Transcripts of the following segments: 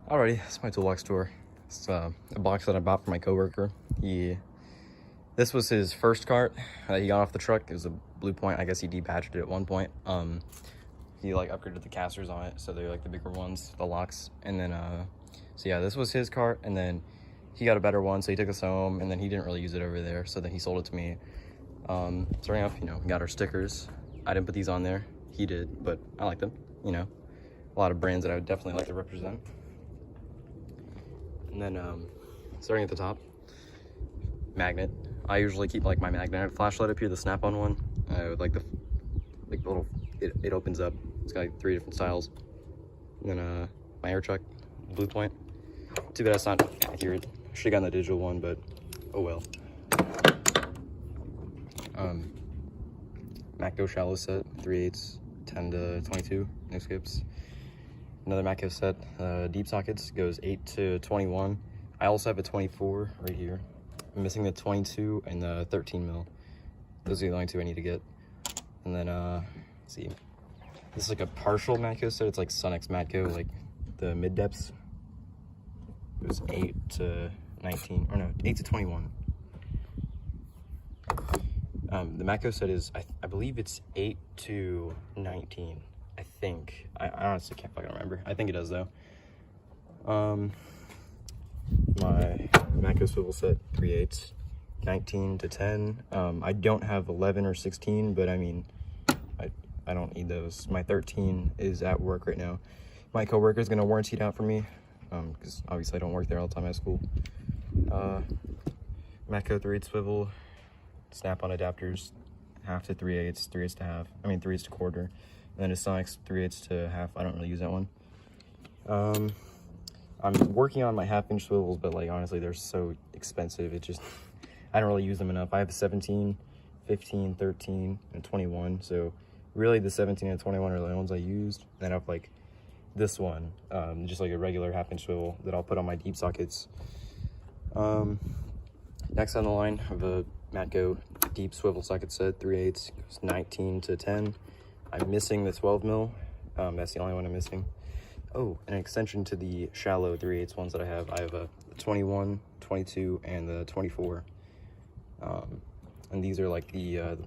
Alrighty, it's my toolbox tour. It's a box that I bought for my coworker. This was his first cart that he got off the truck. It was a Blue Point. I guess he debadged it at one point. He like upgraded the casters on it, so they're like the bigger ones, the locks. And then, so yeah, this was his cart, and then he got a better one, so he took us home, and then he didn't really use it over there, so then he sold it to me. Starting off, we got our stickers. I didn't put these on there. He did, but I like them. A lot of brands that I would definitely like to represent. And then, starting at the top, magnet. I usually keep like my magnet flashlight up here, the snap-on one. With like the little, it opens up. It's got like 3 different styles. And then my air truck, Blue Point. Too bad it's not accurate. Should have gotten the digital one, but oh well. Macco Swivel Set, 3/8, 10 to 22, no skips. Another Macco set, deep sockets, goes 8 to 21. I also have a 24 right here. I'm missing the 22 and the 13 mil. Those are the only 2 I need to get. And then, let's see. This is like a partial Matco set. It's like Sunex Matco, like the mid depths. It was 8 to 19, or no, 8 to 21. The Matco set is, I believe it's 8 to 19. I think. I honestly can't fucking remember. I think it does though. My Macco Swivel Set, 3/8, 19 to 10. I don't have 11 or 16, but I mean, I don't need those. My 13 is at work right now. My coworker is gonna warranty it out for me, because obviously I don't work there all the time at school. Matco 3/8 swivel, snap-on adapters, half to 3/8, 3/8 to half. I mean 3/8 to quarter. And then a Sonex 3/8 to half. I don't really use that one. I'm working on my 1/2-inch swivels, but like honestly, they're so expensive. I don't really use them enough. I have 17, 15, 13, and 21. So really, the 17 and 21 are the ones I used. And then I have like this one, just like a regular 1/2-inch swivel that I'll put on my deep sockets. Next on the line, I have a Matco deep swivel socket set, 3/8, goes 19 to 10. I'm missing the 12 mil. That's the only one I'm missing. Oh, an extension to the shallow 3/8 ones that I have. I have a 21, 22, and the 24. And these are like the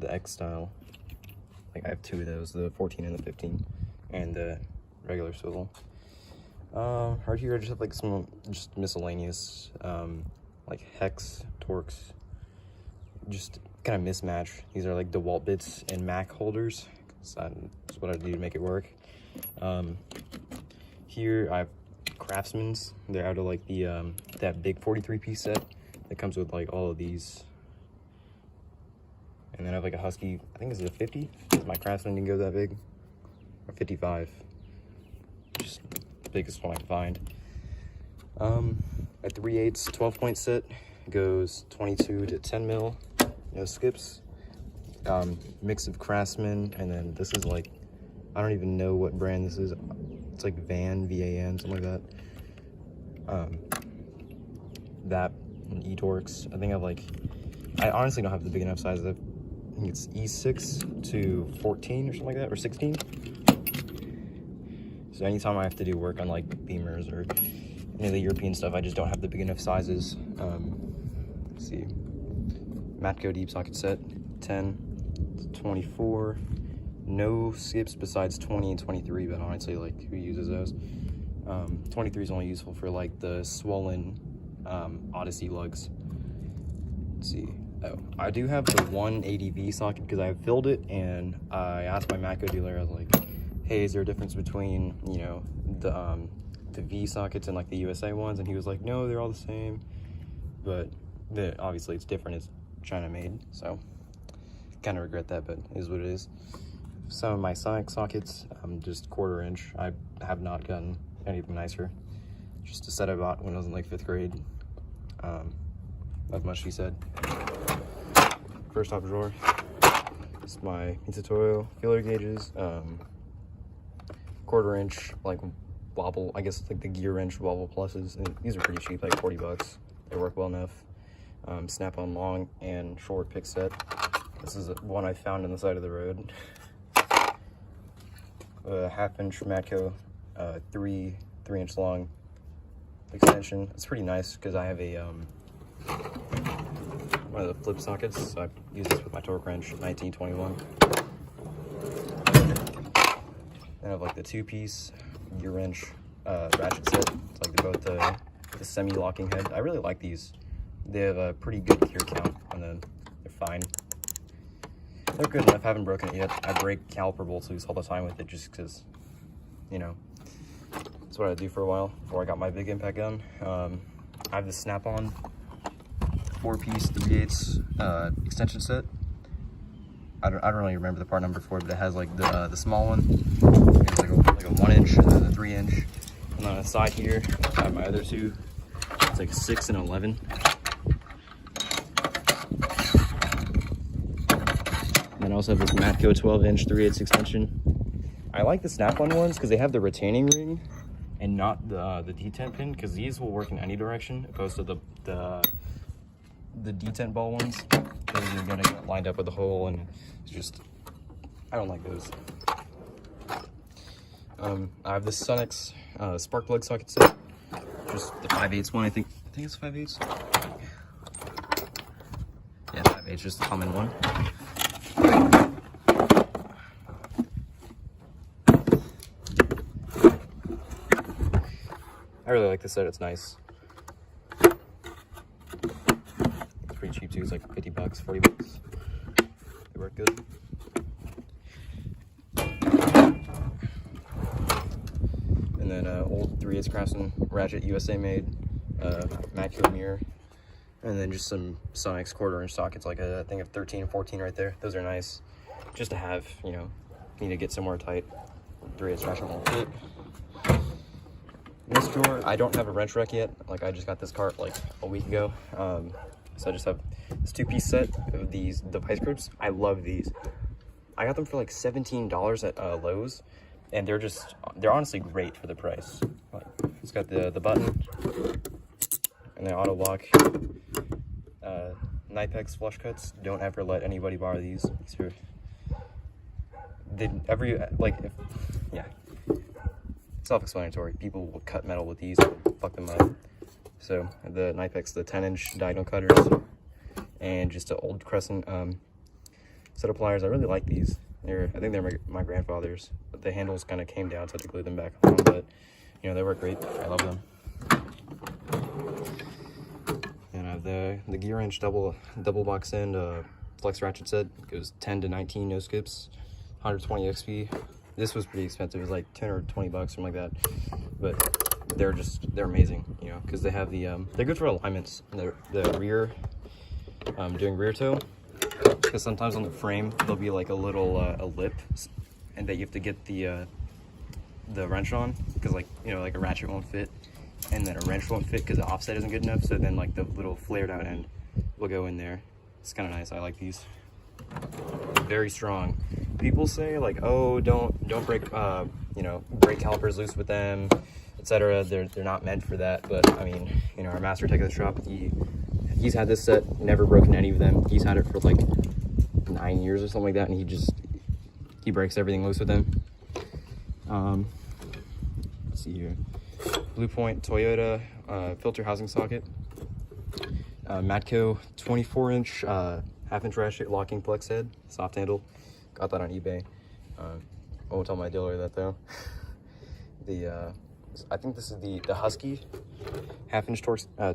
X style. Like I have 2 of those, the 14 and the 15, and the regular swivel. Right here I just have like some just miscellaneous, like hex, Torx, just kind of mismatch. These are like DeWalt bits and Mac holders. That's what I do to make it work. Here I have Craftsman's. They're out of like the that big 43-piece set that comes with like all of these. And then I have like a Husky, I think this is a 50. My Craftsman didn't go that big. Or 55. Just the biggest one I can find. A 3/8 12-point set goes 22 to 10 mil. No skips. Mix of Craftsman, and then this is like, I don't even know what brand this is. It's like Van, V-A-N, something like that. That and E-Torx. I think I honestly don't have the big enough sizes. I think it's E6 to 14 or something like that, or 16. So anytime I have to do work on like beamers or any of the European stuff, I just don't have the big enough sizes. Let's see. Matco deep socket set, 10 to 24. No skips besides 20 and 23, but honestly, like, who uses those? 23 is only useful for like the swollen Odyssey lugs. Let's see. Oh, I do have the 180V socket because I filled it, and I asked my Matco dealer, I was like, hey, is there a difference between, the V sockets and like the USA ones? And he was like, no, they're all the same, but obviously it's different. It's China made, so kind of regret that, but it is what it is. Some of my Sonic sockets, just 1/4 inch. I have not gotten any of them nicer. Just a set I bought when I was in like 5th grade. Not much to be said. First top drawer. It's my Tutorial feeler gauges. 1/4 inch like wobble. I guess it's like the Gearwrench wobble pluses. And these are pretty cheap, like 40 bucks. They work well enough. Snap-on long and short pick set. This is one I found on the side of the road. A 1/2 inch Matco 3 3-inch long extension. It's pretty nice because I have a one of the flip sockets, so I use this with my torque wrench, 1921. Then I have like the 2-piece Gearwrench ratchet set. It's like they're both the semi-locking head. I really like these. They have a pretty good gear count, and then they're fine. They're good enough. I haven't broken it yet. I break caliper bolts loose all the time with it just because, you know, that's what I do for a while before I got my big impact gun. I have the snap-on 4-piece 3/8 extension set. I don't really remember the part number for it, but it has like the small one. It's like a 1-inch and then a 3-inch. And on the side here, I have my other two. It's like 6 and 11. And then I also have this Matco 12-inch 3/8 extension. I like the snap-on ones because they have the retaining ring and not the detent pin, because these will work in any direction opposed to the detent ball ones. Those are gonna get lined up with the hole, and it's just, I don't like those. I have this Sonix spark plug socket set, just the 5/8 one. I think it's 5/8. Yeah, 5/8, just the common one. I really like this set. It's nice. It's pretty cheap too. It's like 50 bucks, 40 bucks. They work good. And then old 3/8 Craftsman Ratchet, USA made, Matco mirror, and then just some Sonix 1/4-inch sockets, like I think of 13 and 14 right there. Those are nice, just to have, you know, need to get somewhere tight. 3/8 Ratchet won't fit. In this drawer, I don't have a wrench rack yet. Like, I just got this cart like a week ago. So I just have this 2-piece set of these device grips. I love these. I got them for like $17 at Lowe's, and they're honestly great for the price. Like, it's got the button and the auto lock. Knipex flush cuts. Don't ever let anybody borrow these. These are, yeah. Self-explanatory. People will cut metal with these and fuck them up. So the Knipex, the 10-inch diagonal cutters, and just an old Crescent set of pliers. I really like these. I think they're my grandfather's, but the handles kind of came down, so I had to glue them back on. But you know, they work great. I love them. And I have the Gearwrench double box end flex ratchet set. It goes 10 to 19, no skips, 120 XP. This was pretty expensive. It was like 10 or 20 bucks, something like that. But they're amazing, you know, because they have they're good for alignments. The rear, doing rear toe, because sometimes on the frame there'll be like a little a lip, and that you have to get the wrench on, because, like, you know, like a ratchet won't fit, and then a wrench won't fit because the offset isn't good enough. So then like the little flared out end will go in there. It's kind of nice. I like these. Very strong. People say like, oh, don't break you know, brake calipers loose with them, etc. They're not meant for that. But I mean, you know, our master tech at the shop, he's had this set, never broken any of them. He's had it for like 9 years or something like that, and he breaks everything loose with them. Let's see here. Blue Point Toyota filter housing socket. Matco 24-inch 1/2-inch ratchet locking flex head, soft handle. Got that on eBay. I won't tell my dealer that though. I think this is the Husky 1/2-inch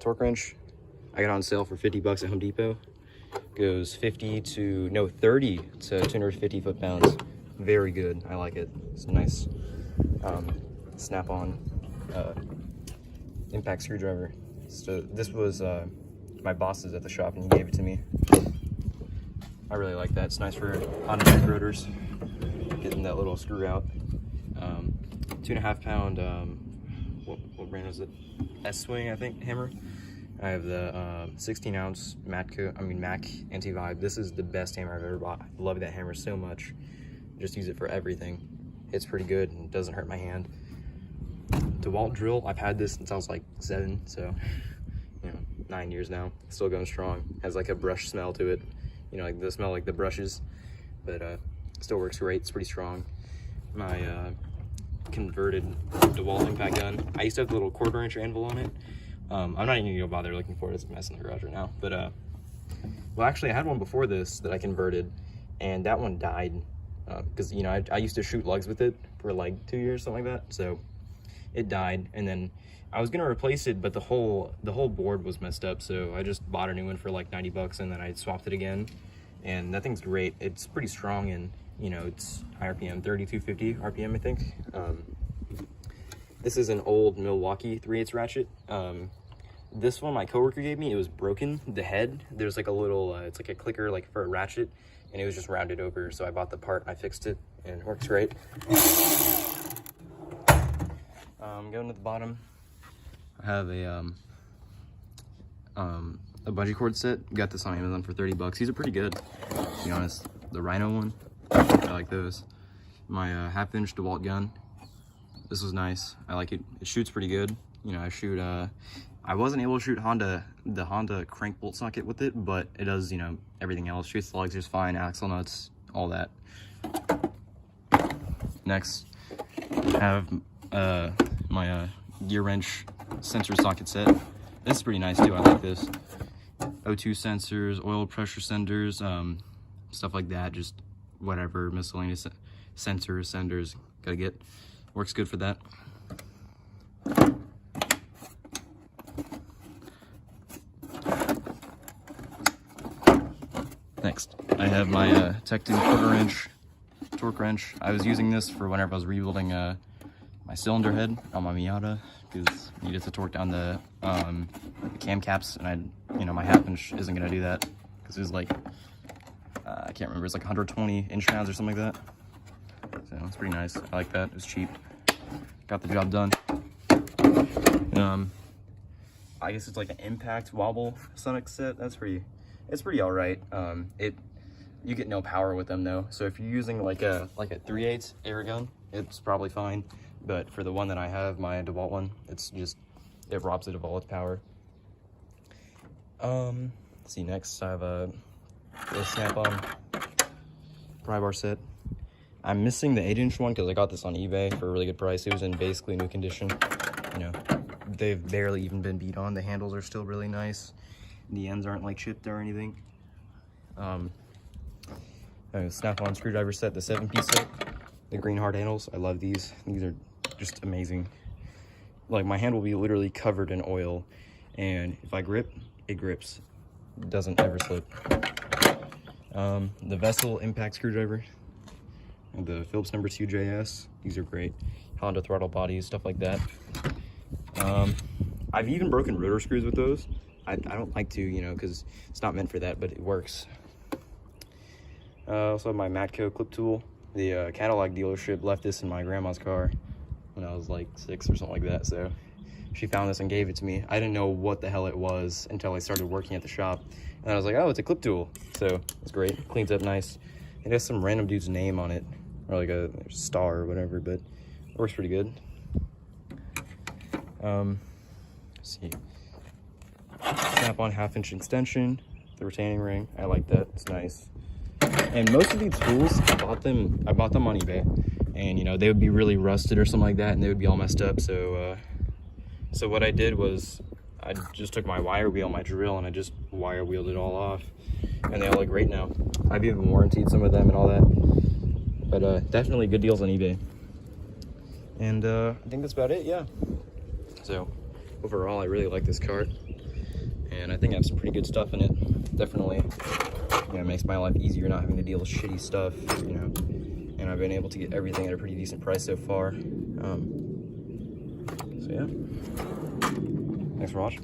torque wrench. I got it on sale for 50 bucks at Home Depot. Goes 30 to 250 foot-pounds. Very good. I like it. It's a nice snap-on impact screwdriver. So this was my boss's at the shop, and he gave it to me. I really like that. It's nice for automatic rotors, getting that little screw out. 2.5 pound, what brand is it? S-Swing, I think, hammer. I have the 16 ounce Mac anti-vibe. This is the best hammer I've ever bought. I love that hammer so much. Just use it for everything. It's pretty good and doesn't hurt my hand. Dewalt drill, I've had this since I was like 7, so, you know, 9 years now. Still going strong. Has like a brush smell to it. You know, like the smell like the brushes, but still works great. It's pretty strong. My converted Dewalt impact gun. I used to have the little quarter inch anvil on it. I'm not even gonna go bother looking for it. It's a mess in the garage right now. But well, actually, I had one before this that I converted, and that one died because you know I used to shoot lugs with it for like 2 years, something like that. So it died, and then I was gonna replace it, but the whole board was messed up. So I just bought a new one for like 90 bucks, and then I swapped it again. And that thing's great. It's pretty strong, and you know it's high RPM, 3250 RPM, I think. This is an old Milwaukee 3/8 ratchet. This one my coworker gave me, it was broken. The head, there's like a little, it's like a clicker like for a ratchet, and it was just rounded over. So I bought the part, I fixed it, and it works great. Going to the bottom, I have a Bungee Cord Set. Got this on Amazon for 30 bucks. These are pretty good, to be honest. The Rhino one, I like those. My 1/2 inch Dewalt Gun. This was nice. I like it. It shoots pretty good. You know, I shoot, I wasn't able to shoot the Honda crank bolt socket with it, but it does, you know, everything else. Shoots the lugs just fine, axle nuts, all that. Next, I have my Gearwrench sensor socket set. This is pretty nice too. I like this. O2 sensors, oil pressure senders, stuff like that. Just whatever miscellaneous sensors, senders. Gotta get. Works good for that. Next, I have my Tecton 1/4 inch torque wrench. I was using this for whenever I was rebuilding my cylinder head on my Miata, because I needed to torque down the cam caps, and you know, my 1/2 inch isn't gonna do that because it was like I can't remember, it's like 120 inch-pounds or something like that. So it's pretty nice. I like that. It was cheap. Got the job done. I guess it's like an impact wobble sonic set. It's pretty all right. You get no power with them though. So if you're using like a 3/8 air gun, it's probably fine. But for the one that I have, my DeWalt one, it robs it of all its power. Let's see, next I have a snap-on Pry Bar Set. I'm missing the 8-inch one because I got this on eBay for a really good price. It was in basically new condition. You know, they've barely even been beat on. The handles are still really nice. The ends aren't like chipped or anything. Snap-on screwdriver set, the 7-piece set. The green hard handles, I love these. These are just amazing. Like, my hand will be literally covered in oil, and if I grip, it grips. It doesn't ever slip. The Vessel impact screwdriver. The Phillips number 2 JS. These are great. Honda throttle bodies, stuff like that. I've even broken rotor screws with those. I don't like to, you know, because it's not meant for that, but it works. Also have my Matco clip tool. The Cadillac dealership left this in my grandma's car when I was like 6 or something like that. So she found this and gave it to me. I didn't know what the hell it was until I started working at the shop. And I was like, oh, it's a clip tool. So it's great. Cleans up nice. It has some random dude's name on it, or like a star or whatever, but it works pretty good. Let's see. Snap-on 1/2-inch extension, the retaining ring. I like that. It's nice. And most of these tools, I bought them on eBay, and you know, they would be really rusted or something like that, and they would be all messed up. So so what I did was I just took my wire wheel, my drill, and I just wire wheeled it all off, and they all look great now. I've even warrantied some of them and all that, but definitely good deals on eBay. And I think that's about it. Yeah. So overall, I really like this cart, and I think I have some pretty good stuff in it. Definitely, you know, it makes my life easier not having to deal with shitty stuff, you know, and I've been able to get everything at a pretty decent price so far. So yeah, thanks for watching.